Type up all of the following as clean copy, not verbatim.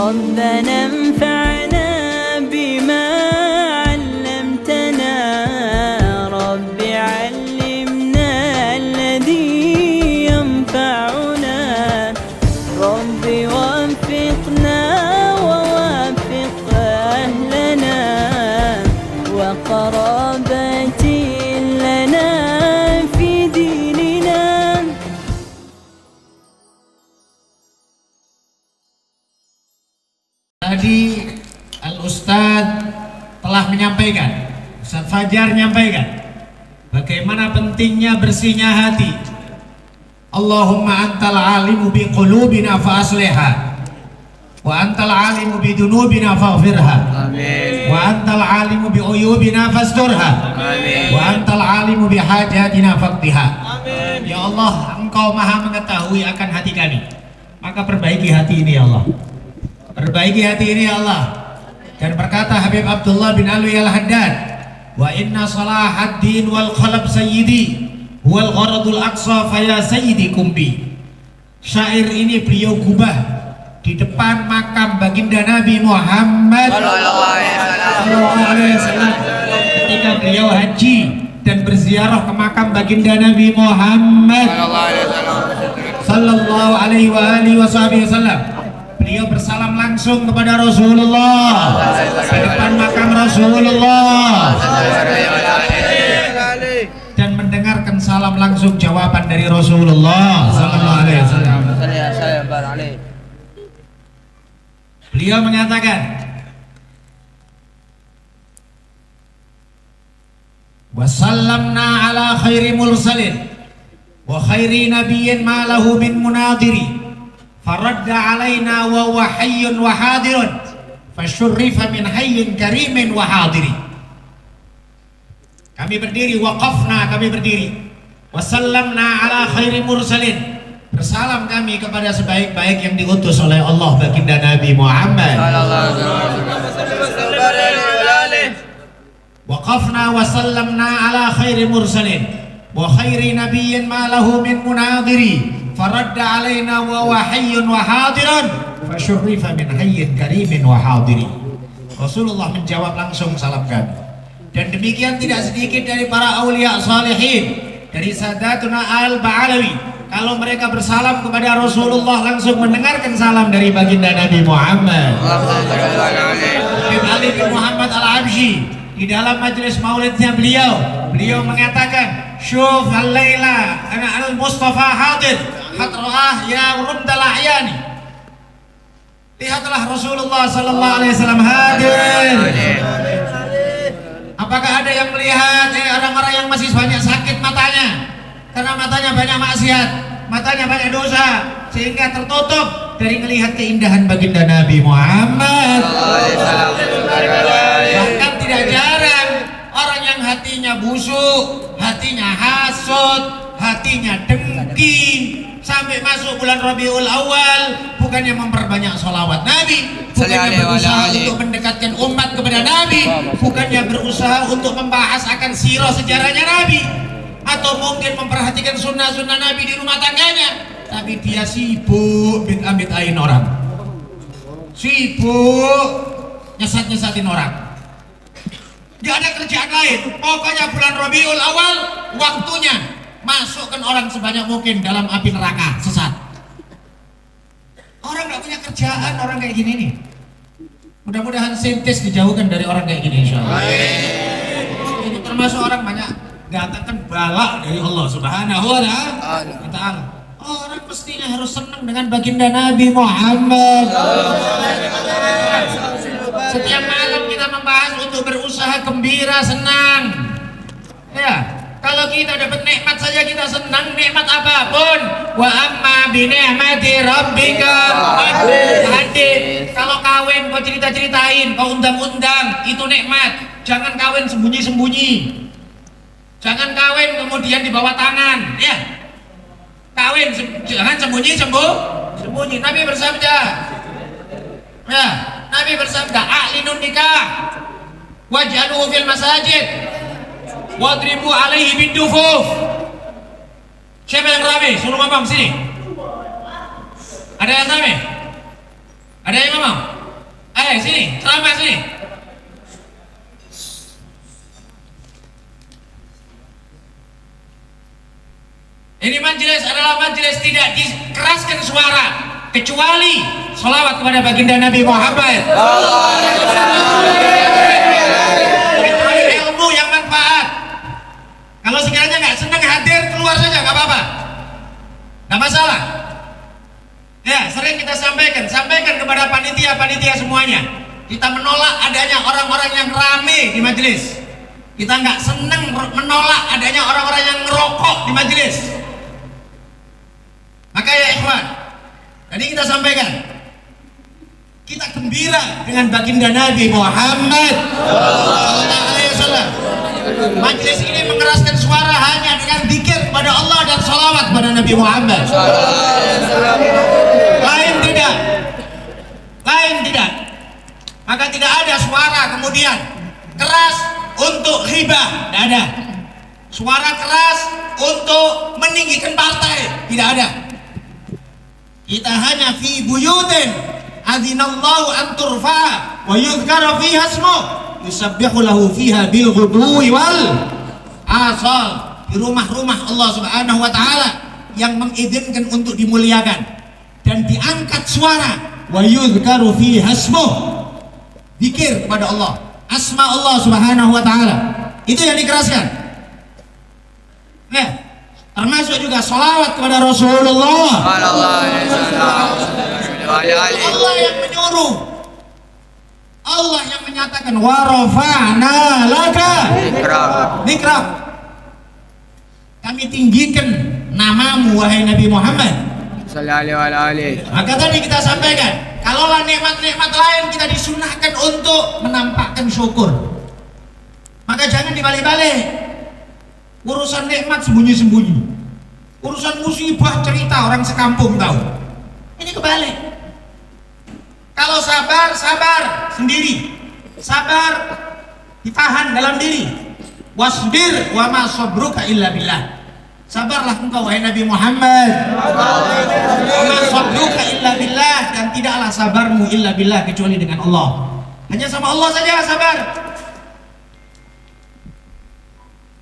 ربنا انفعنا بما علمتنا رب علمنا الذي ينفعنا رب وفقنا ووفق أهلنا وقرابتي لنا في ديننا. Tadi Al-Ustadz telah menyampaikan, Ustadz Fajar menyampaikan bagaimana pentingnya bersihnya hati. Allahumma antal alimu bi qulubina fa asliha wa antal alimu bi dunubina faghfirha wa antal alimu bi uyubina fasturha wa antal alimu bi hajatina faqdiha. Ya Allah, Engkau maha mengetahui akan hati kami, maka perbaiki hati ini ya Allah. Perbaiki hati ini ya Allah. Dan berkata Habib Abdullah bin Alwi al-Haddad, wa inna salahad din wal qalb sayyidi wal gharadul aqsa faya sayyidi kumbi. Syair ini beliau gubah di depan makam baginda Nabi Muhammad sallallahu alaihi wasallam ketika beliau haji dan berziarah ke makam baginda Nabi Muhammad sallallahu alaihi wasallam. Beliau bersalam langsung kepada Rasulullah di depan makam Rasulullah dan mendengarkan salam langsung jawaban dari Rasulullah sallallahu alaihi wasallam. Beliau mengatakan, wa sallamna ala khairi mursalin wa khairi nabiyyin ma lahu min munadiri faradda alaina wa huwa hayyun wa hadirun fasyurrifa min hayyin karimin wa hadiri. Kami berdiri, waqafna, kami berdiri, wasallamna ala khairi mursalin, bersalam kami kepada sebaik-baik yang diutus oleh Allah baginda Nabi Muhammad. Waqafna wasallamna ala khairi mursalin wa khairi nabiyyin ma lahu min munadiri faradda alaina wa huwa hayyun wa hadirun fasyurrifa min hayyin karimin wa hadiri. Rasulullah menjawab langsung salam kami. Dan demikian tidak sedikit dari para aulia salihin, dari Sadatuna Al-Ba'alawi, kalau mereka bersalam kepada Rasulullah langsung mendengarkan salam dari baginda Nabi Muhammad. Habib Ali bin Muhammad Al-Absyi di dalam majelis maulidnya beliau mengatakan, syuf al-laila ana al-Mustafa hadir hadrah ya rumdal a'yani. Lihatlah Rasulullah sallallahu alaihi wasallam hadir. Apakah ada yang melihat orang-orang yang masih banyak sakit matanya karena matanya banyak maksiat, matanya banyak dosa, sehingga tertutup dari melihat keindahan baginda Nabi Muhammad. Bahkan tidak jarang orang yang hatinya busuk, hatinya hasud, hatinya dengki, sampai masuk bulan Rabiul Awal bukannya memperbanyak sholawat Nabi, bukannya berusaha untuk mendekatkan umat kepada Nabi, bukannya berusaha untuk membahas akan sirah sejarahnya Nabi, atau mungkin memperhatikan sunnah-sunnah Nabi di rumah tangganya, tapi dia sibuk bid'ah-bid'ahin orang, sibuk nyesat-nyesatin orang. Gak ada kerjaan lain, pokoknya bulan Rabiul Awal waktunya masukkan orang sebanyak mungkin dalam api neraka sesat. Orang gak punya kerjaan, orang kayak gini nih. Mudah-mudahan sintes dijauhkan dari orang kayak gini insyaallah. Ini termasuk orang banyak datangkan bala dari Allah Subhanahu wa ta'ala. Orang mestinya harus senang dengan baginda Nabi Muhammad. Setiap malam kita membahas untuk berusaha gembira, senang. Ya, kalau kita dapat nikmat saja kita senang, nikmat apapun. Wa amma bi ni'mati rabbika hadith. Kalau kawin kau cerita-ceritain, kau undang-undang, itu nikmat. Jangan kawin sembunyi-sembunyi. Jangan kawin kemudian di bawah tangan, ya. Kawin jangan sembunyi. Nabi bersabda, ya, Nabi bersabda, a'linun nikah waj'aluhu fil masajid wadribu alaihi bidufuf. Siapa yang rame? Suruh ngomong sini. Ada yang rame? Ada yang ngomong? Sini, ceramah sini. Ini majelis adalah majelis tidak dikeraskan suara kecuali sholawat kepada baginda Nabi Muhammad. Kecuali ilmu yang manfaat. Kalau sekiranya nggak senang hadir, keluar saja, nggak apa-apa, nggak masalah. Ya, sering kita sampaikan kepada panitia semuanya. Kita menolak adanya orang-orang yang rame di majelis. Kita nggak senang menolak adanya orang-orang yang ngerokok di majelis. Maka ya ikhwan, tadi kita sampaikan, kita gembira dengan baginda Nabi Muhammad SAW. Majelis ini mengeraskan suara hanya dengan zikir kepada Allah dan salawat kepada Nabi Muhammad. Lain tidak. Maka tidak ada suara kemudian keras untuk ghibah, tidak ada. Suara keras untuk meninggikan partai, tidak ada. Kita hanya fi buyutin adzinallahu an turfa'a wa yudhkara fiha ismuh yusabbihu lahu fiha bil ghudwi wal asal. Di rumah-rumah Allah Subhanahu wa taala yang mengizinkan untuk dimuliakan dan diangkat suara, wa yudhkaru fiha ismuh, zikir kepada Allah, asma Allah Subhanahu wa taala. Itu yang dikeraskan. Nah, termasuk juga sholawat kepada Rasulullah. Allah yang menyuruh, Allah yang menyatakan wa rafa'na laka dzikra. Kami tinggikan namamu wahai Nabi Muhammad sallallahu alaihi. Maka tadi kita sampaikan, kalaulah nikmat-nikmat lain kita disunahkan untuk menampakkan syukur, maka jangan dibalik-balik. Urusan nikmat sembunyi-sembunyi, urusan musibah cerita orang sekampung tahu. Ini kebalik. Kalau sabar sendiri, sabar ditahan dalam diri. Wasbir wa ma sabruka illa billah. Sabarlah engkau wahai Nabi Muhammad. Wa ma sabruka illa billah, dan tidaklah sabarmu illa billah kecuali dengan Allah. Hanya sama Allah saja sabar.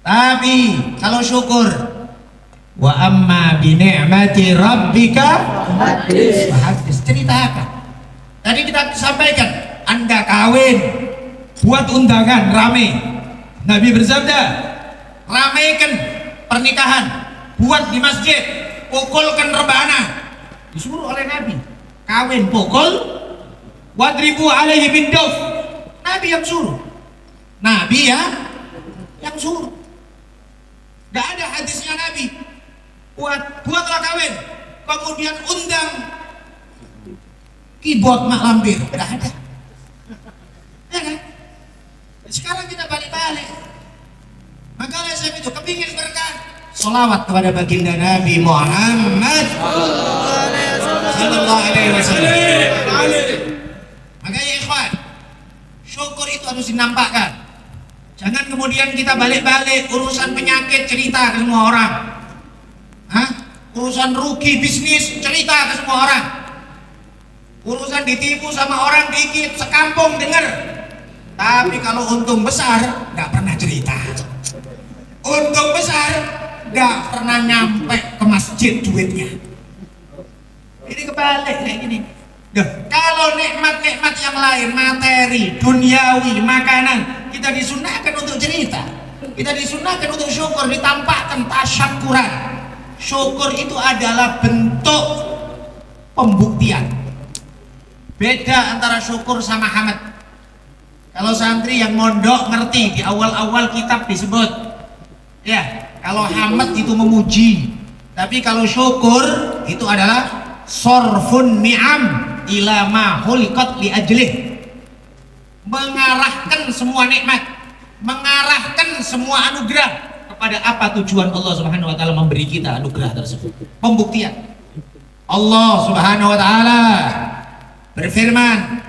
Tapi kalau syukur, wa amma bi ni'mati rabbika fahaddits, ceritakan. Tadi kita sampaikan, Anda kawin, buat undangan rame. Nabi bersabda, ramaikan pernikahan, buat di masjid, pukulkan rebana. Disuruh oleh Nabi, kawin pukul, wadribu alaihi binduf. Nabi yang suruh, Nabi yang suruh. Gak ada hadisnya Nabi buatlah kawin kemudian undang keyboard mak lampir, gak ada. Ya kan? Sekarang kita balik-balik. Maka oleh sebab itu kepingin berkah, sholawat kepada baginda Nabi Muhammad sallallahu alaihi wasallam. Maka ya ikhwan, syukur itu harus dinampakkan. Jangan kemudian kita balik-balik urusan penyakit cerita ke semua orang. Urusan rugi bisnis cerita ke semua orang. Urusan ditipu sama orang dikit sekampung dengar. Tapi kalau untung besar nggak pernah cerita. Untung besar nggak pernah nyampe ke masjid duitnya. Ini kebalik kayak gini. Kalau nikmat-nikmat yang lain, materi, duniawi, makanan, kita disunahkan untuk cerita, kita disunahkan untuk syukur, ditampakkan tasyakkuran. Syukur itu adalah bentuk pembuktian. Beda antara syukur sama hamd. Kalau santri yang mondok ngerti, di awal-awal kitab disebut, ya, kalau hamd itu memuji, tapi kalau syukur itu adalah sorfun ni'am ila ma khuliqat li ajlih, mengarahkan semua nikmat, mengarahkan semua anugerah kepada apa tujuan Allah Subhanahu wa taala memberi kita anugerah tersebut. Pembuktian. Allah Subhanahu wa taala berfirman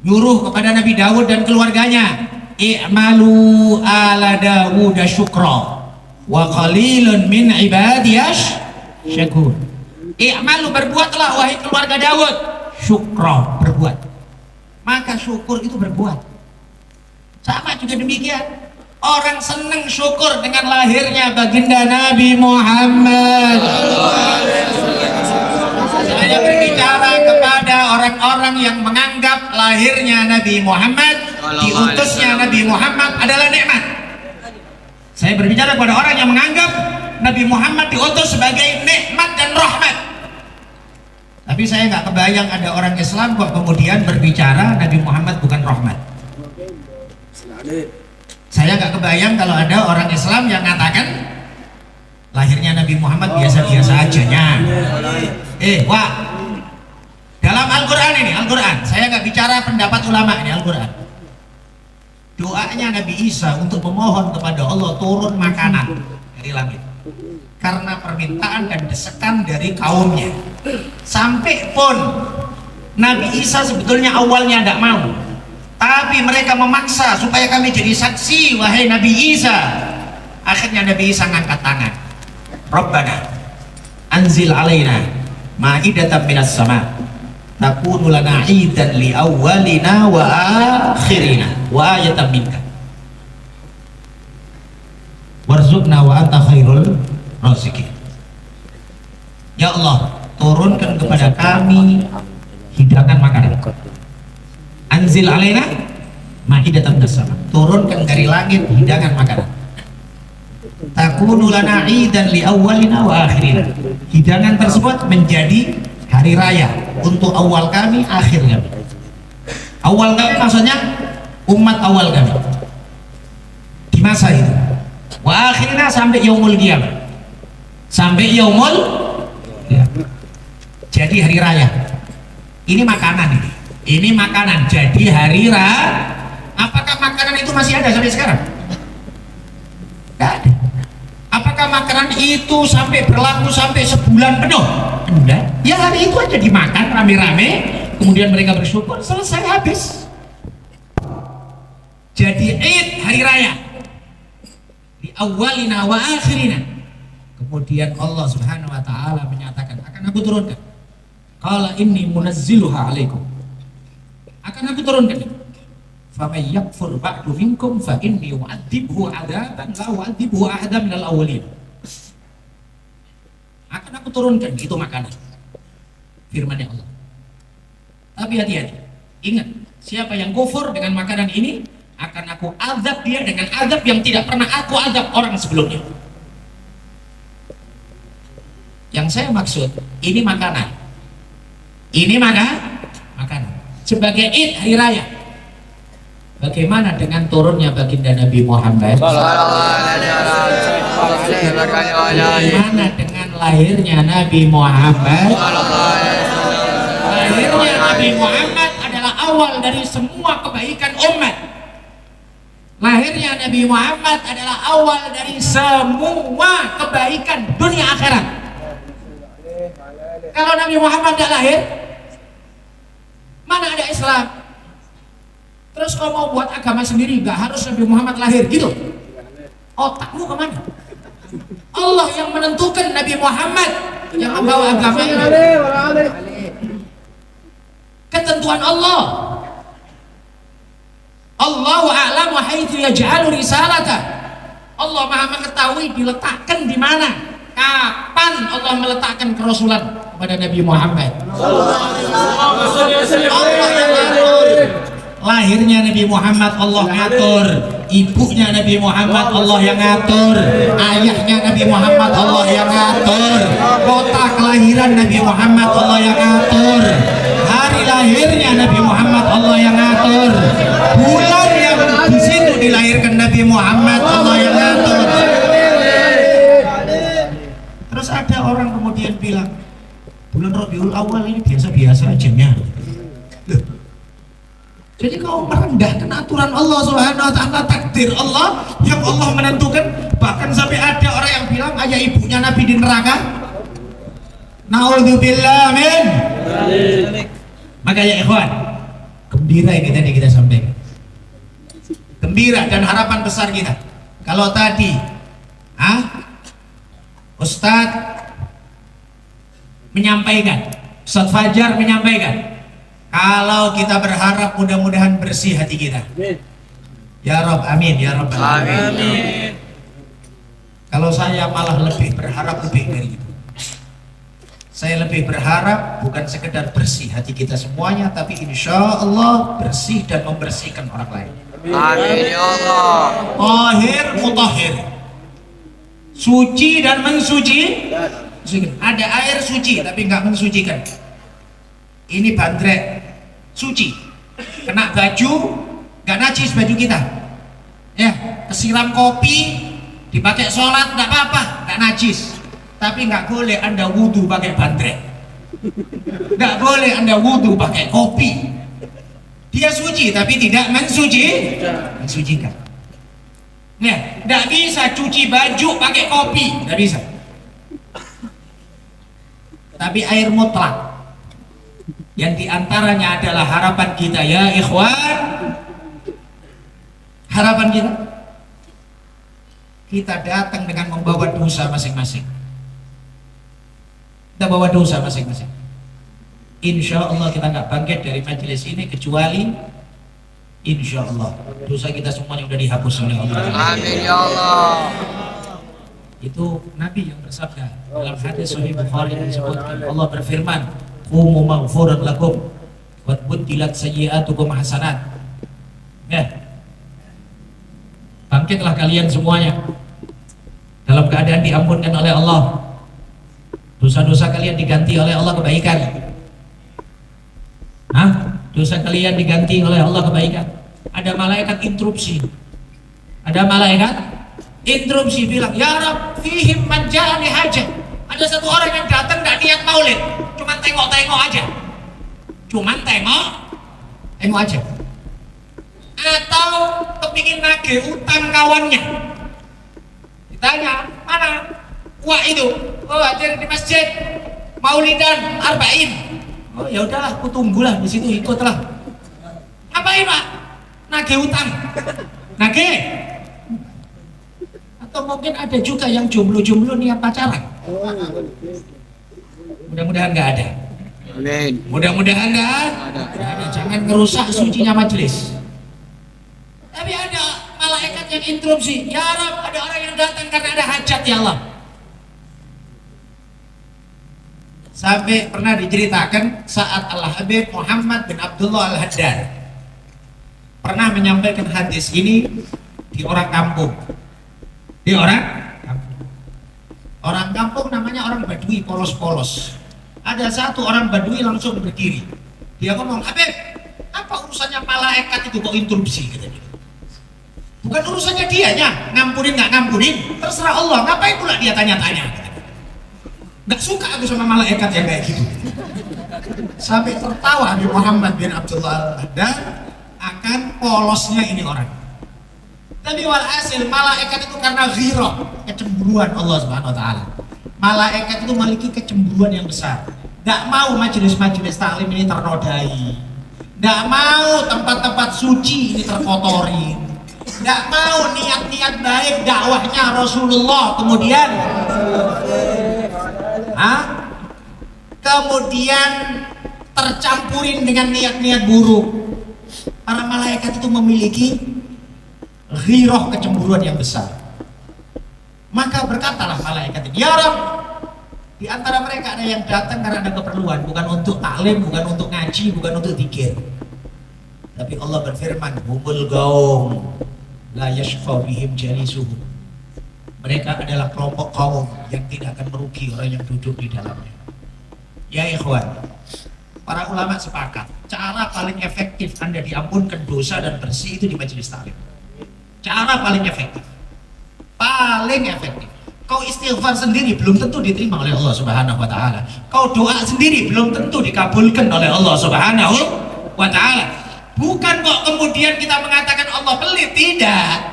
nyuruh kepada Nabi Daud dan keluarganya, i'malu ala Dawud syukra wa qalilun min ibadiyash syakur. I'malu, berbuatlah wahai keluarga Daud, syukra, berbuat. maka syukur itu berbuat. Sama juga demikian, orang senang syukur dengan lahirnya baginda Nabi Muhammad. Saya berbicara kepada orang-orang yang menganggap lahirnya Nabi Muhammad, diutusnya Nabi Muhammad adalah nikmat. Saya berbicara kepada orang yang menganggap Nabi Muhammad diutus sebagai nikmat dan rahmat. Tapi saya nggak kebayang ada orang Islam kok kemudian berbicara Nabi Muhammad bukan rahmat. Saya nggak kebayang kalau ada orang Islam yang mengatakan lahirnya Nabi Muhammad biasa-biasa ajanya. Wah, dalam Al-Quran ini, Al-Quran, saya nggak bicara pendapat ulama ini, Al-Quran. Doanya Nabi Isa untuk memohon kepada Allah turun makanan dari langit karena permintaan dan desakan dari kaumnya. Sampai pun Nabi Isa sebetulnya awalnya tidak mau, tapi mereka memaksa supaya kami jadi saksi, wahai Nabi Isa. Akhirnya Nabi Isa ngangkat tangan, Rabbana anzil alaina ma'idatan minas sama takunu lana idan li awwalina wa akhirina wa ayatan minka warzuqna wa anta khairul raziqin. Ya Allah, turunkan kepada kami hidangan makanan. Anzil alaina ma'idatan minas sama, turunkan dari langit hidangan makanan. Takunu lana idan li awwalina wa akhirina, hidangan tersebut menjadi hari raya untuk awal kami, akhir kami. Awal kami maksudnya umat awal kami di masa itu, wa akhirina sampai yaumul qiyamah, sampai yaumul qiyamah. Jadi hari raya ini makanan, ini makanan jadi hari raya. Apakah makanan itu masih ada sampai sekarang? Tidak ada. Apakah makanan itu sampai berlaku sampai sebulan penuh? Enggak. Ya hari itu aja dimakan rame-rame, kemudian mereka bersyukur, selesai, habis. Jadi Id, hari raya di awalina wa akhirina. Kemudian Allah Subhanahu wa taala menyatakan, akan aku turunkan. Qala inni munazziluha alaikum. Akan aku turunkan. Faman yakfur ba'du minkum fa inni u'adzibhu 'adaban la u'adzibhu ahadan minal awwalin. Akan aku turunkan itu makanan. Firman-Nya Allah. Tapi hati-hati. Ingat, siapa yang kufur dengan makanan ini akan aku azab dia dengan azab yang tidak pernah aku azab orang sebelumnya. Yang saya maksud, ini makanan. Ini makanan. Sebagai Id, hari raya. Bagaimana dengan turunnya baginda Nabi Muhammad? Bagaimana dengan lahirnya Nabi Muhammad? Lahirnya Nabi Muhammad adalah awal dari semua kebaikan umat. Lahirnya Nabi Muhammad adalah awal dari semua kebaikan dunia akhirat. Kalau Nabi Muhammad tidak lahir, mana ada Islam? Terus kau mau buat agama sendiri, gak harus Nabi Muhammad lahir gitu? Otakmu kemana? Allah yang menentukan Nabi Muhammad yang membawa agama ini. Ketentuan Allah. Allahu a'lamu haitsu yaj'alu risalata. Allah Maha mengetahui diletakkan di mana, kapan Allah meletakkan kerasulan kepada Nabi Muhammad. Allah yang ngatur. Lahirnya Nabi Muhammad Allah ngatur, ibunya Nabi Muhammad Allah yang ngatur, ayahnya Nabi Muhammad Allah yang ngatur, kota kelahiran Nabi Muhammad Allah yang ngatur, hari lahirnya Nabi Muhammad Allah yang ngatur, bulan yang di situ dilahirkan Nabi Muhammad Allah yang ngatur. Terus ada orang kemudian bilang, bulan Rabiul Awal ini biasa-biasa aja nya. Jadi kau merendahkan aturan Allah Subhanahu wa taala, takdir Allah yang Allah menentukan. Bahkan sampai ada orang yang bilang ayah ibunya Nabi di neraka. Naudzubillah, amin. Maka ya ikhwan, gembira ini tadi kita sampaikan. Gembira dan harapan besar kita. Kalau tadi Ustadz menyampaikan, Ustadz Fajar menyampaikan, Kalau kita berharap mudah-mudahan bersih hati kita. Ya Rob, amin ya Rob. Amin. Kalau saya malah lebih berharap lebih dari itu. Saya lebih berharap bukan sekedar bersih hati kita semuanya, tapi insya Allah bersih dan membersihkan orang lain. Amin ya Allah. Tahir mutahhir, suci dan mensuci. Ada air suci tapi nggak mensucikan. Ini bandrek suci, kena baju nggak najis baju kita. Ya, kesiram kopi dipakai sholat nggak apa-apa, nggak najis. Tapi nggak boleh Anda wudhu pakai bandrek, nggak boleh Anda wudhu pakai kopi. Dia suci tapi tidak mensucikan. Nah, nggak bisa cuci baju pakai kopi, nggak bisa. Tapi air mutlak yang diantaranya adalah harapan kita ya ikhwan, harapan kita datang dengan membawa dosa masing-masing. Kita bawa dosa masing-masing. Insya Allah kita nggak bangkit dari majelis ini kecuali insya Allah dosa kita semuanya sudah dihapus oleh Allah. Amin ya Allah. Itu Nabi yang bersabda dalam hadis Sahih Bukhari yang disebutkan, Allah berfirman, "Qumu maghfuran lakum wa buntilat sayyi'atukum hasanat." Ya. Bangkitlah kalian semuanya dalam keadaan diampunkan oleh Allah. Dosa-dosa kalian diganti oleh Allah kebaikan. Dosa kalian diganti oleh Allah kebaikan. Ada malaikat interupsi. Ada malaikat interupsi bilang, "Ya Rabb, fihim man ja'a li hajat." Ada satu orang yang datang enggak niat maulid, cuma tengok-tengok aja. Cuman tengok aja. Atau kepingin nagih utang kawannya. Ditanya, "Mana? Wah itu, hadir di masjid Maulidan Arba'in." Oh ya udahlah, aku tunggulah di situ, ikutlah. Ngapain Pak? Nagih utang. Nagih. Atau mungkin ada juga yang jomblo-jomblo niat pacaran. Mudah-mudahan nggak ada. Amin. Mudah-mudahan nggak ada. Jangan ngerusak sucinya majelis. Tapi ada malaikat yang interupsi. Ya Rabb, ada orang yang datang karena ada hajat ya Allah. Sampai pernah diceritakan saat Al-Habib Muhammad bin Abdullah Al-Haddad pernah menyampaikan hadis ini di orang kampung. Di orang kampung namanya orang Badui, polos-polos. Ada satu orang Badui langsung berdiri. Dia ngomong, "Habib, apa urusannya malaikat itu kok interupsi?" Katanya. Bukan urusannya dianya, ngampunin nggak ngampunin, terserah Allah. Ngapain pula dia tanya-tanya? Nggak suka aku sama malaikat yang kayak gitu. Sampai tertawa Habib Muhammad bin Abdullah Al-Haddad akan polosnya ini orang. Tapi walhasil malaikat itu karena ghirah, kecemburuan Allah Subhanahu wa taala. Malaikat itu memiliki kecemburuan yang besar. Nggak mau majelis-majelis taklim ini ternodai. Nggak mau tempat-tempat suci ini terkotori. Nggak mau niat-niat baik dakwahnya Rasulullah kemudian tercampurin dengan niat-niat buruk. Para malaikat itu memiliki ghirah, kecemburuan yang besar. Maka berkatalah malaikat ini, "Ya Rabb, di antara mereka ada yang datang karena ada keperluan, bukan untuk taklim, bukan untuk ngaji, bukan untuk zikir." Tapi Allah berfirman, "Humul gaum la yashfa bihim jalisuhum." Mereka adalah kelompok kaum yang tidak akan merugi orang yang duduk di dalamnya. Ya ikhwan, para ulama sepakat, cara paling efektif Anda diampunkan dosa dan bersih itu di majelis taklim. Cara paling efektif. Paling efektif. Kau istighfar sendiri belum tentu diterima oleh Allah Subhanahu wa taala. Kau doa sendiri belum tentu dikabulkan oleh Allah Subhanahu wa taala. Bukan kok kemudian kita mengatakan Allah pelit, tidak.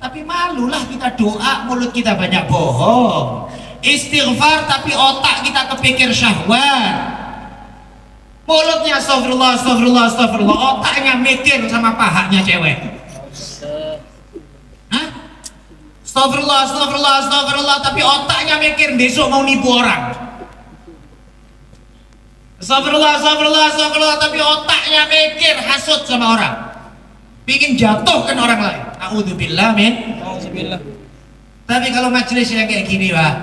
Tapi malulah kita doa, mulut kita banyak bohong. Istighfar tapi otak kita kepikir syahwat. Mulutnya astagfirullah, astagfirullah, astagfirullah, otaknya mikir sama pahanya cewek. Astagfirullah, astagfirullah, astagfirullah, tapi otaknya mikir besok mau nipu orang. Astagfirullah, astagfirullah, astagfirullah, tapi otaknya mikir hasut sama orang, bikin jatuhkan orang lain. A'udzubillah min. Tapi kalau majelis yang kayak gini, Pak,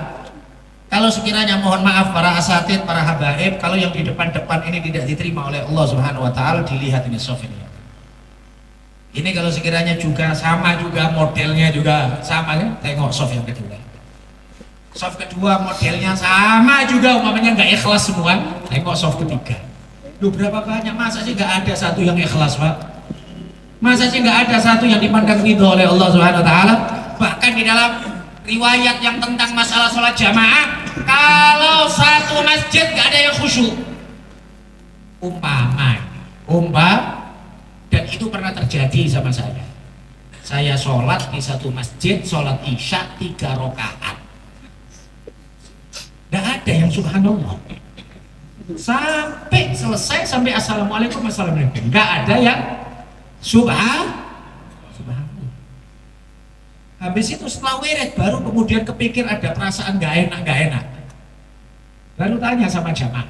kalau sekiranya mohon maaf para asatid, para habaib, kalau yang di depan-depan ini tidak diterima oleh Allah Subhanahu wa taala, dilihat ini soft ini. Ini kalau sekiranya juga sama juga modelnya juga sama kan? Tengok soft yang kedua. Soft kedua modelnya sama juga, umpamanya nggak ikhlas semua. Tengok soft ketiga. Duh, berapa banyak, masa sih nggak ada satu yang ikhlas, Pak? Masa sih nggak ada satu yang dipandang ridho oleh Allah Subhanahu wa taala? Bahkan di dalam riwayat yang tentang masalah sholat jamaah, kalau satu masjid nggak ada yang khusyuk, dan itu pernah terjadi sama saya. Saya sholat di satu masjid, sholat isya 3 rakaat, nggak ada yang subhanallah sampai selesai, sampai assalamualaikum, assalamualaikum, nggak ada yang subhanallah. Habis itu setelah wirid baru kemudian kepikir ada perasaan gak enak. Baru tanya sama jamaah,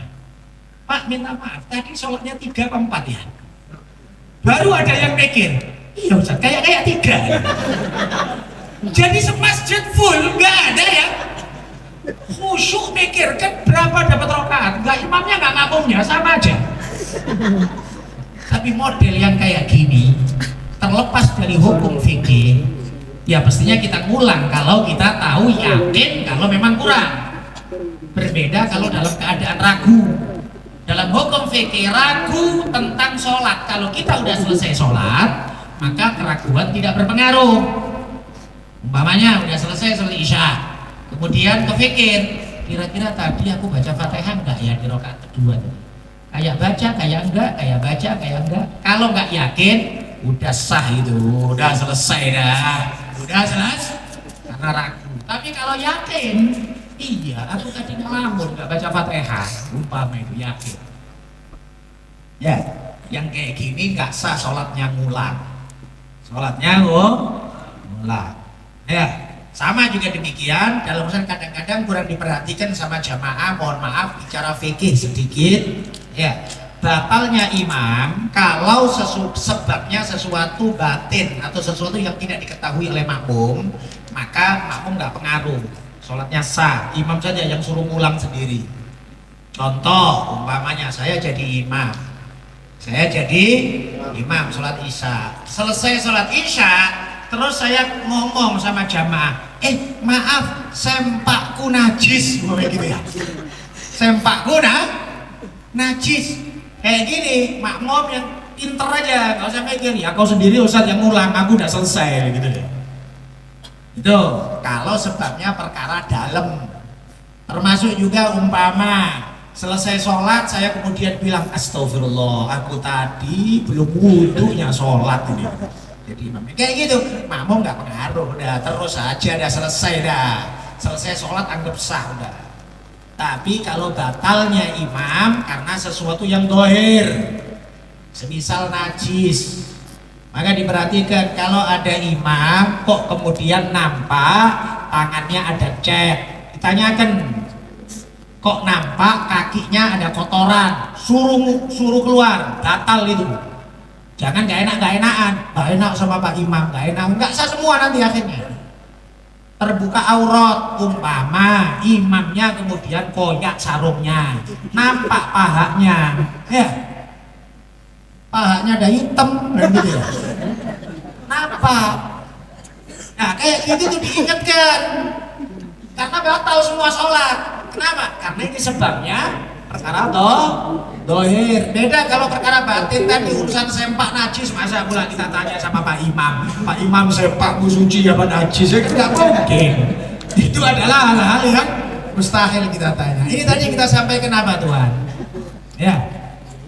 Pak minta maaf, tadi sholatnya 3 apa 4 ya? Baru ada yang mikir, iya Ustaz, kayak 3. Jadi semasjid full, gak ada yang khusyuk mikir, kan berapa dapat rakaat? Gak, imamnya gak makmumnya, sama aja. Tapi model yang kayak gini, terlepas dari hukum fikih, ya pastinya kita ngulang kalau kita tahu yakin kalau memang kurang. Berbeda kalau dalam keadaan ragu. Dalam hukum fikih ragu tentang sholat, kalau kita udah selesai sholat maka keraguan tidak berpengaruh. Umpamanya udah selesai sholat isya, kemudian kepikir, kira-kira tadi aku baca Fatihah enggak ya di rakaat kedua tadi? Kayak baca, kayak enggak, kayak baca, kayak enggak. Kalau enggak yakin, udah sah itu, udah selesai dah. Udah jelas karena ragu. Tapi kalau yakin, iya aku tadi ngelamun nggak baca Fatihah, umpama itu yakin, ya yang kayak gini nggak sah sholatnya ngulang, sholatnya ngulang. Ya sama juga demikian dalam urusan kadang-kadang kurang diperhatikan sama jamaah, mohon maaf bicara fikih sedikit, ya. Batalnya imam kalau sebabnya sesuatu batin atau sesuatu yang tidak diketahui oleh makmum, maka makmum nggak pengaruh, sholatnya sah, imam saja yang suruh ngulang sendiri. Contoh umpamanya saya jadi imam sholat isya, selesai sholat isya terus saya ngomong sama jamaah, maaf sempakku najis, gitu ya, sempakku najis. Kayak gini, makmum yang pinter aja, nggak usah mikir, ya kau sendiri Ustaz yang ngulang, aku udah selesai gitu deh. Itu kalau sebabnya perkara dalam. Termasuk juga umpama selesai sholat saya kemudian bilang astagfirullah, aku tadi belum wudunya sholat ini. Jadi imam kayak gitu, makmum nggak pengaruh, udah terus aja, udah selesai dah. Selesai sholat anggap sah udah. Tapi kalau batalnya imam karena sesuatu yang dohir, semisal najis, maka diperhatikan kalau ada imam kok kemudian nampak tangannya ada cat, ditanyakan kok nampak kakinya ada kotoran, suruh keluar, batal itu. Jangan gak enakan, gak enak sama Pak Imam, gak enak, nggak sah semua nanti akhirnya. Terbuka aurat, umpama imamnya kemudian koyak sarungnya, nampak pahanya, ya pahanya ada hitam gitu ya, nampak. Nah kayak gitu tuh diingatkan, karena batal semua sholat. Kenapa? Karena ini sebabnya perkara dohir. Beda kalau perkara batin tadi urusan sempak najis, masa pula kita tanya sama Pak Imam, Pak Imam sempakmu suci apa najis? Ya kan nggak mungkin. Itu adalah hal-hal yang mustahil kita tanya. Ini tadi kita sampaikan apa Tuhan? Ya,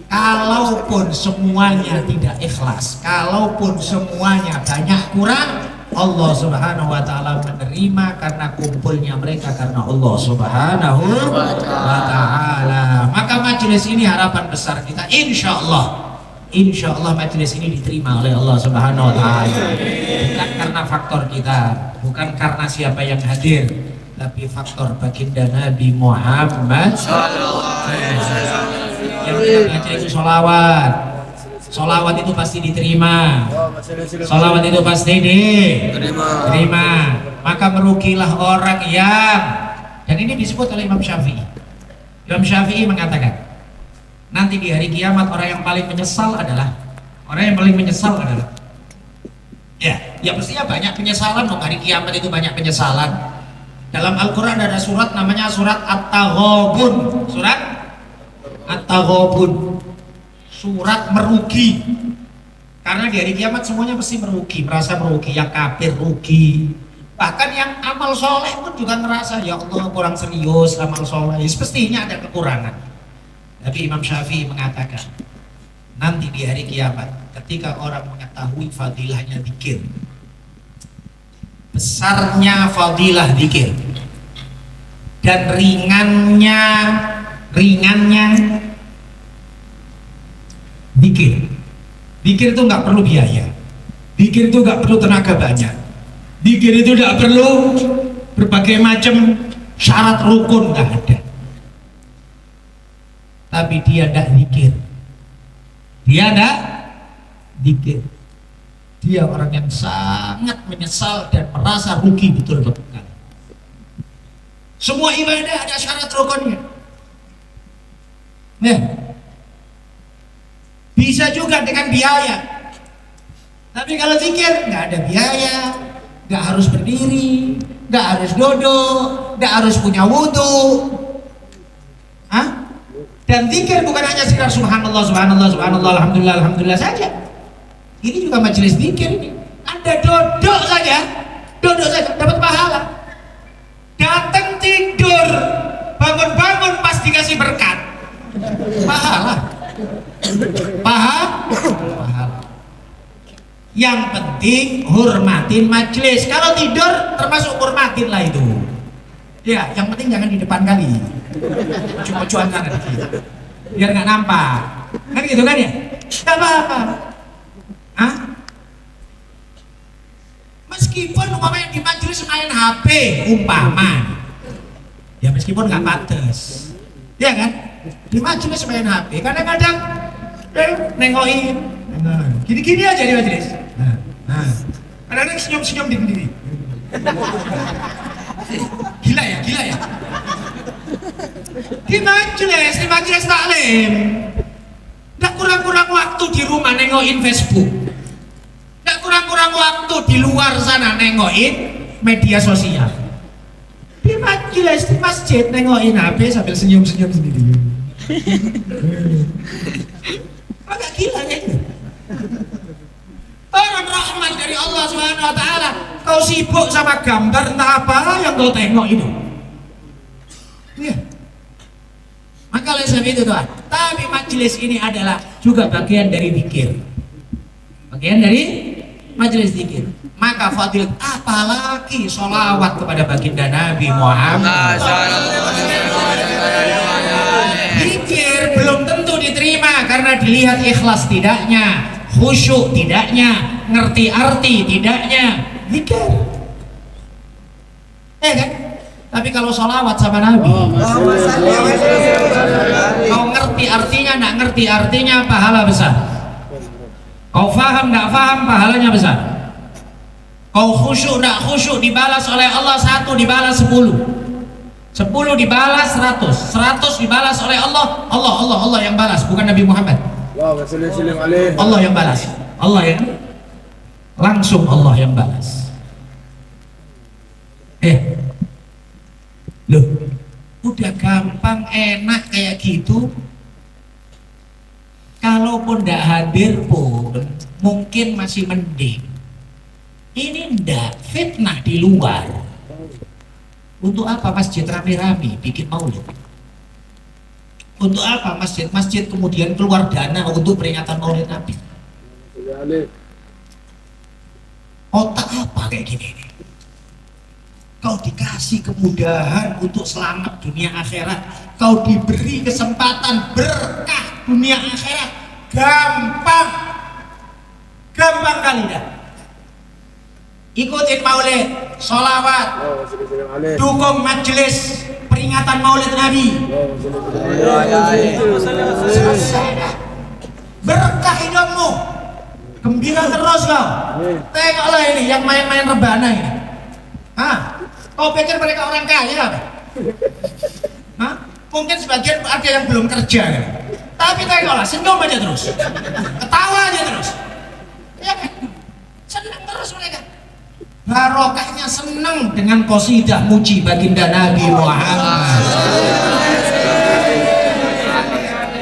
kalaupun semuanya tidak ikhlas, kalaupun semuanya banyak kurang, Allah Subhanahu wa taala menerima karena kumpulnya mereka karena Allah Subhanahu wa taala. Maka majelis ini harapan besar kita, insya Allah majelis ini diterima oleh Allah Subhanahu wa taala. Bukan karena faktor kita, bukan karena siapa yang hadir, tapi faktor baginda Nabi Muhammad sallallahu alaihi wasallam. Yang kita baca itu sholawat. Sholawat itu pasti diterima. Sholawat itu pasti diterima. Maka merugilah orang yang, dan ini disebut oleh Imam Syafi'i. Imam Syafi'i mengatakan, nanti di hari kiamat orang yang paling menyesal adalah ya mestinya banyak penyesalan dong. Hari kiamat itu banyak penyesalan. Dalam Al-Quran ada surat namanya surat At-Taghabun. Surat At-Taghabun, surat merugi. Karena di hari kiamat semuanya pasti merugi, merasa merugi. Yang kafir rugi, bahkan yang amal soleh pun juga ngerasa, ya Allah kurang serius amal soleh, pastinya ada kekurangan. Tapi Imam Syafi'i mengatakan, nanti di hari kiamat ketika orang mengetahui fadilahnya zikir, besarnya fadilah zikir, dan ringannya zikir. Zikir itu nggak perlu biaya, zikir itu nggak perlu tenaga banyak, zikir itu nggak perlu berbagai macam syarat rukun, nggak ada. Tapi dia tidak zikir, dia orang yang sangat menyesal dan merasa rugi betul-betul. Semua ibadah ada syarat rukunnya. Nah, bisa juga dengan biaya. Tapi kalau zikir nggak ada biaya, nggak harus berdiri, nggak harus duduk, nggak harus punya wudhu. Dan zikir bukan hanya sekedar subhanallah, subhanallah, subhanallah, alhamdulillah, alhamdulillah saja. Ini juga majelis zikir ini. Anda duduk saja dapat pahala. Datang tidur, bangun-bangun pas dikasih berkat, pahala. Yang penting hormatin majelis. Kalau tidur termasuk hormatin lah itu. Ya, yang penting jangan di depan kali. Cuan sana biar nggak nampak. Kan gitu kan ya? Nggak apa-apa. Meskipun umpamanya di majelis main HP, umpama, ya meskipun nggak pantas, ya kan? Di majelis main HP, kadang-kadang nengokin, gini-gini aja di majelis. Kadang-kadang senyum-senyum diri. Gila ya. Di majelis taklim, nggak kurang-kurang waktu di rumah nengokin Facebook, nggak kurang-kurang waktu di luar sana nengokin media sosial. Di majelis, di masjid nengokin HP sambil senyum-senyum sendiri. Agak gila ya itu. Turun rahmat dari Allah Subhanahu wa Ta'ala. Kau sibuk sama gambar entah apa yang kau tengok itu. Ya. Maka oleh sebab itu doa. Tapi majelis ini adalah juga bagian dari zikir. Bagian dari majelis zikir. Maka fadilah, apalagi sholawat kepada baginda Nabi Muhammad. Zikir belum tentu diterima karena dilihat ikhlas tidaknya, khusyuk tidaknya, ngerti arti tidaknya. Zikir, kan? Tapi kalau sholawat sama Nabi, kau ngerti artinya, nggak ngerti artinya, pahala besar. Kau faham, nggak faham, pahalanya besar. Kau khusyuk, nggak khusyuk, dibalas oleh Allah 1, dibalas 10, 10 dibalas 100, 100 dibalas oleh Allah. Allah yang balas, bukan Nabi Muhammad. Allah yang balas, Allah yang langsung, Allah yang balas. Loh, udah gampang enak kayak gitu. Kalaupun tidak hadir pun mungkin masih mending. Ini ndak fitnah di luar. Untuk apa masjid rame-rame bikin maulid? Untuk apa masjid-masjid kemudian keluar dana untuk peringatan maulid Nabi? Otak apa kayak gini nih? Kau dikasih kemudahan untuk selamat dunia akhirat, kau diberi kesempatan berkah dunia akhirat, gampang kali dah. Ikutin maulid, sholawat, dukung majelis peringatan Maulid Nabi. Selesai dah. Berkah hidupmu, gembira terus kau. Tengoklah ini yang main-main rebana ini. Kau pikir mereka orang kaya apa? Mungkin sebagian ada yang belum kerja kan? Tapi tengoklah, senyum aja terus, ketawa aja terus, ya kan? Senang terus mereka. Barokahnya senang dengan qasidah muji baginda Nabi Muhammad.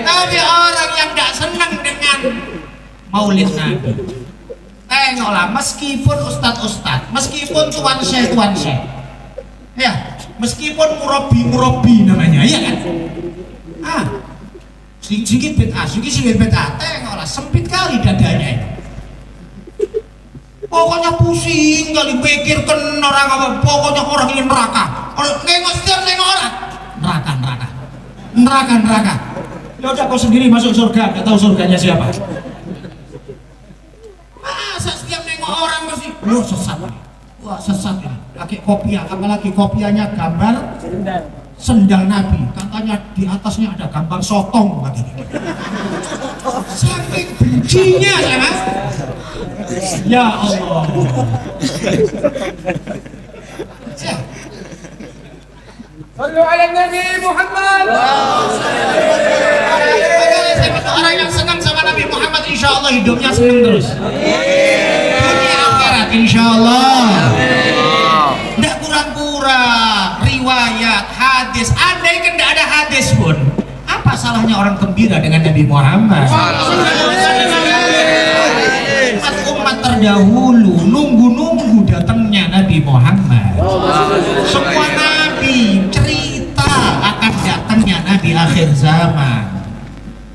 Tapi orang yang tidak senang dengan Maulid Nabi, tengoklah, meskipun ustadz, meskipun tuan syekh, ya, meskipun murabi namanya, ya kan? Sedikit bid'ah, tengoklah, sempit kali dadanya ini. Pokoknya pusing kali pikirkan orang apa, pokoknya orang ini neraka. Nengok orang, neraka. Ya udah kau sendiri masuk surga, nggak tahu surganya siapa. Masa setiap nengok orang mesti, sesat. Wah sesat ini. Pakai kopiah, apalagi kopiahnya gambar sendal Nabi. Katanya di atasnya ada gambar sotong begini. Saking bencinya ya mas. Ya Allah. Sallu ala Nabi Muhammad. Orang yang senang sama Nabi Muhammad insya Allah hidupnya senang terus. Dunia akhirat insya Allah. Tidak kurang-kurang riwayat hadis. Andai kan tidak ada hadis pun, apa salahnya orang gembira dengan Nabi Muhammad? Umat terdahulu nunggu datangnya Nabi Muhammad. Semua nabi cerita akan datangnya Nabi akhir zaman.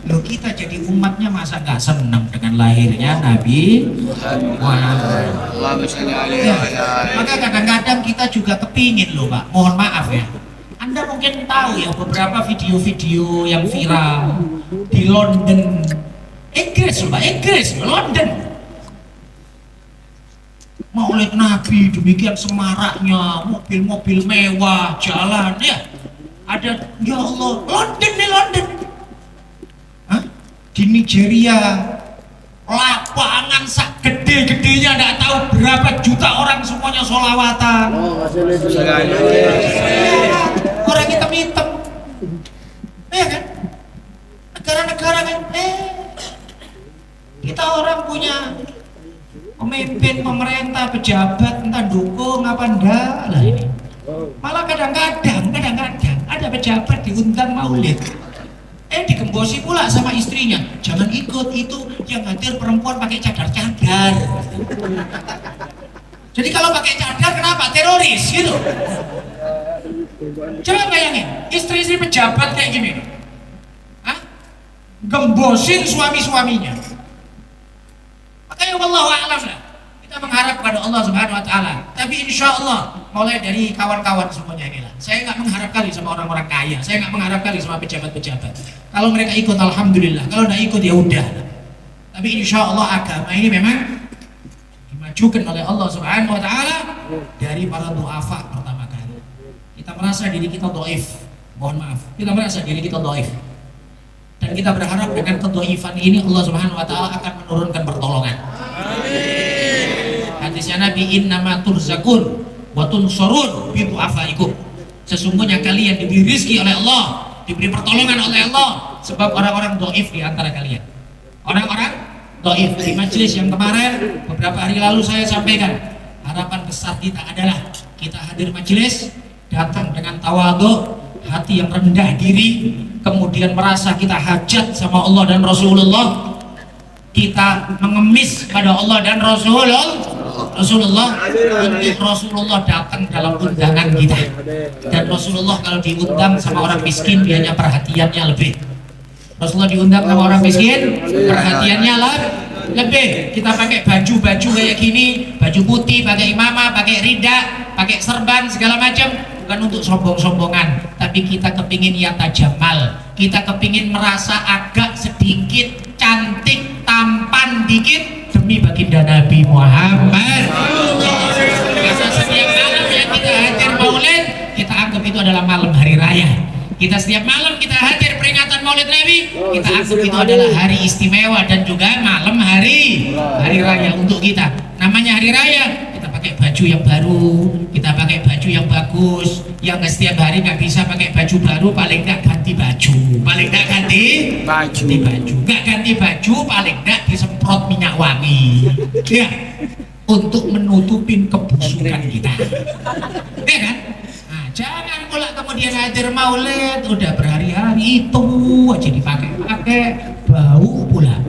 Loh, kita jadi umatnya masa gak senang dengan lahirnya Nabi Muhammad? Ya, maka kadang-kadang kita juga kepingin loh Pak, mohon maaf ya, Anda mungkin tahu ya beberapa video-video yang viral di London, Inggris loh Pak, London. Maulid Nabi demikian semaraknya, mobil-mobil mewah, jalan ya. Ada, ya Allah, London. Di Nigeria, lapangan sak gede-gedenya tidak tahu berapa juta orang semuanya sholawatan. Orang hitam-hitam, ya kan? Negara-negara kan, kita orang punya pemimpin, pemerintah, pejabat, entah dukung apa enggak lah ini. Malah kadang-kadang ada pejabat diundang maulid, digembosi pula sama istrinya, jangan ikut itu yang hadir perempuan pakai cadar-cadar. Jadi kalau pakai cadar kenapa? Teroris gitu. Coba bayangin, istri-istri pejabat kayak gini, gembosin suami-suaminya. Makanya wallahu a'lam lah, kita mengharap kepada Allah Subhanahu wa ta'ala. Tapi insya Allah mulai dari kawan-kawan semuanya inilah, saya nggak mengharap kali sama orang-orang kaya, saya nggak mengharap kali sama pejabat-pejabat. Kalau mereka ikut alhamdulillah, kalau nggak ikut ya udah. Tapi insya Allah agama ini memang dimajukan oleh Allah Subhanahu wa ta'ala dari para du'afa pertama kali. Kita merasa diri kita dhaif, mohon maaf, kita merasa diri kita dhaif. Dan kita berharap dengan kedhaifan ini Allah Subhanahu wa ta'ala akan menurunkan pertolongan. Hadisnya Nabi, innama turzakun wa tunsurun bi du'afaikum. Sesungguhnya kalian diberi rizki oleh Allah, diberi pertolongan oleh Allah sebab orang-orang dhaif di antara kalian. Orang-orang dhaif. Di majelis yang kemarin beberapa hari lalu saya sampaikan, harapan besar kita adalah kita hadir majelis, datang dengan tawadhu, hati yang rendah diri, kemudian merasa kita hajat sama Allah dan Rasulullah, kita mengemis pada Allah dan Rasulullah untuk Rasulullah datang dalam undangan kita. Dan Rasulullah kalau diundang sama orang miskin biasanya perhatiannya lebih. Rasulullah diundang sama orang miskin perhatiannya lebih. Kita pakai baju kayak gini, baju putih, pakai imamah, pakai rida, pakai serban segala macam, bukan untuk sombong-sombongan, tapi kita kepingin yata jamal, kita kepingin merasa agak sedikit cantik, tampan dikit demi baginda Nabi Muhammad. Masa setiap malam yang kita hadir maulid, kita anggap itu itu adalah malam hari raya. Kita setiap malam kita hadir peringatan Maulid Nabi, kita anggap itu adalah hari istimewa dan juga malam hari raya untuk kita. Namanya hari raya, kita pakai baju yang baru, kita pakai baju yang bagus. Yang nggak setiap hari nggak bisa pakai baju baru, paling nggak ganti baju, paling nggak ganti baju, nggak ganti baju, paling nggak disemprot minyak wangi, ya, untuk menutupin kebusukan kita, ya kan? Jangan pula kemudian hadir maulid udah berhari-hari itu aja dipakai-pakai, bau pula.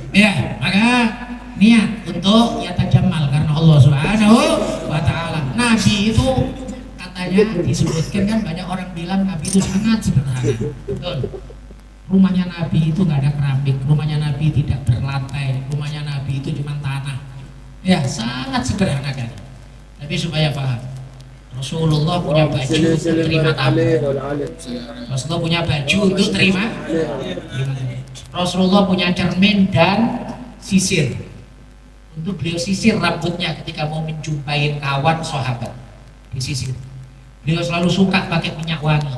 Ya, maka niat untuk yatajamal karena Allah Subhanahu wa taala. Nabi itu katanya disebutkan kan, banyak orang bilang Nabi itu sangat sederhana. Betul. Rumahnya Nabi itu nggak ada keramik, rumahnya Nabi tidak berlantai, rumahnya Nabi itu cuma tanah. Ya, sangat sederhana kan. Tapi supaya paham, Rasulullah punya baju untuk terima tamu. Rasulullah punya baju untuk terima. Rasulullah punya cermin dan sisir. Untuk beliau sisir rambutnya ketika mau menjumpai kawan sahabat. Disisir. Beliau selalu suka pakai minyak wangi.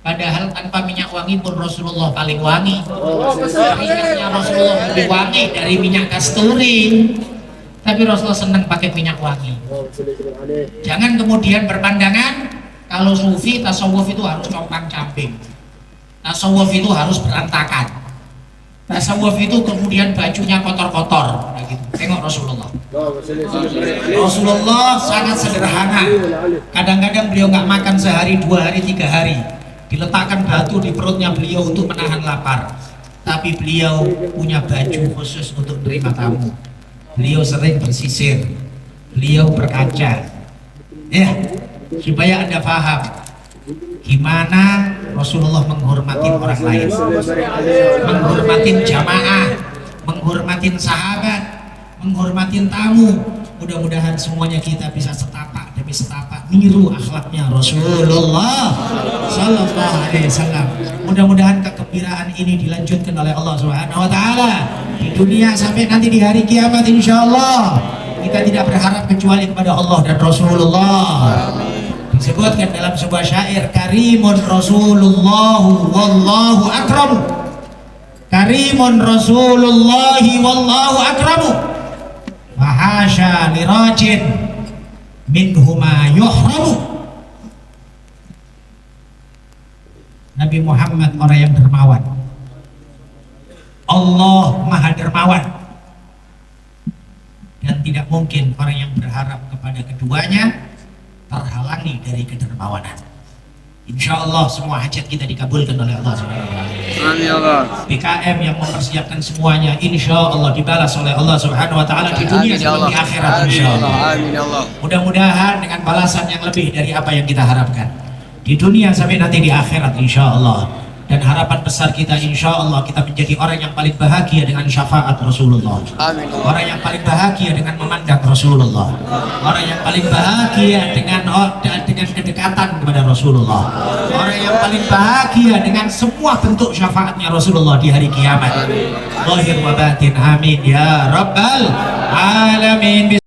Padahal tanpa minyak wangi pun Rasulullah paling wangi. Keringatnya Rasulullah lebih wangi dari minyak kasturi. Tapi Rasulullah senang pakai minyak wangi. Jangan kemudian berpandangan kalau sufi tasawuf itu harus compang-camping, tasawuf itu harus berantakan, tasawuf itu kemudian bajunya kotor-kotor. Nah gitu. Tengok Rasulullah. Rasulullah sangat sederhana. Kadang-kadang beliau nggak makan sehari, 2 hari, 3 hari. Diletakkan batu di perutnya beliau untuk menahan lapar. Tapi beliau punya baju khusus untuk menerima tamu. Beliau sering bersisir, beliau berkaca, ya, supaya Anda paham gimana Rasulullah menghormati orang lain, menghormati jamaah, menghormati sahabat, menghormati tamu. Mudah-mudahan semuanya kita bisa setapak demi setapak niru akhlaknya Rasulullah Sallallahu Alaihi Wasallam. Mudah-mudahan kegembiraan ini dilanjutkan oleh Allah Subhanahu Wa Taala di dunia sampai nanti di hari kiamat, insya Allah. Kita tidak berharap kecuali kepada Allah dan Rasulullah. Disebutkan dalam sebuah syair, Karimun Rasulullah wallahu akramu. Karimun Rasulullah wallahu akramu. Mahasya lirajin minhuma yuhramu. Nabi Muhammad orang yang dermawan. Allah maha dermawan. Dan tidak mungkin orang yang berharap kepada keduanya terhalangi dari kedermawanan. Insya Allah semua hajat kita dikabulkan oleh Allah SWT. Amin ya Allah. BKM yang mempersiapkan semuanya, insya Allah dibalas oleh Allah Subhanahu Wa Taala di dunia sebelum di akhirat. Insya Allah. Amin ya Allah. Mudah-mudahan dengan balasan yang lebih dari apa yang kita harapkan di dunia sampai nanti di akhirat, insya Allah. Dan harapan besar kita, insya Allah kita menjadi orang yang paling bahagia dengan syafaat Rasulullah. Amin. Orang yang paling bahagia dengan memandang Rasulullah. Orang yang paling bahagia dengan kedekatan kepada Rasulullah. Orang yang paling bahagia dengan semua bentuk syafaatnya Rasulullah di hari kiamat. Zahir wa batin, amin ya rabbal alamin.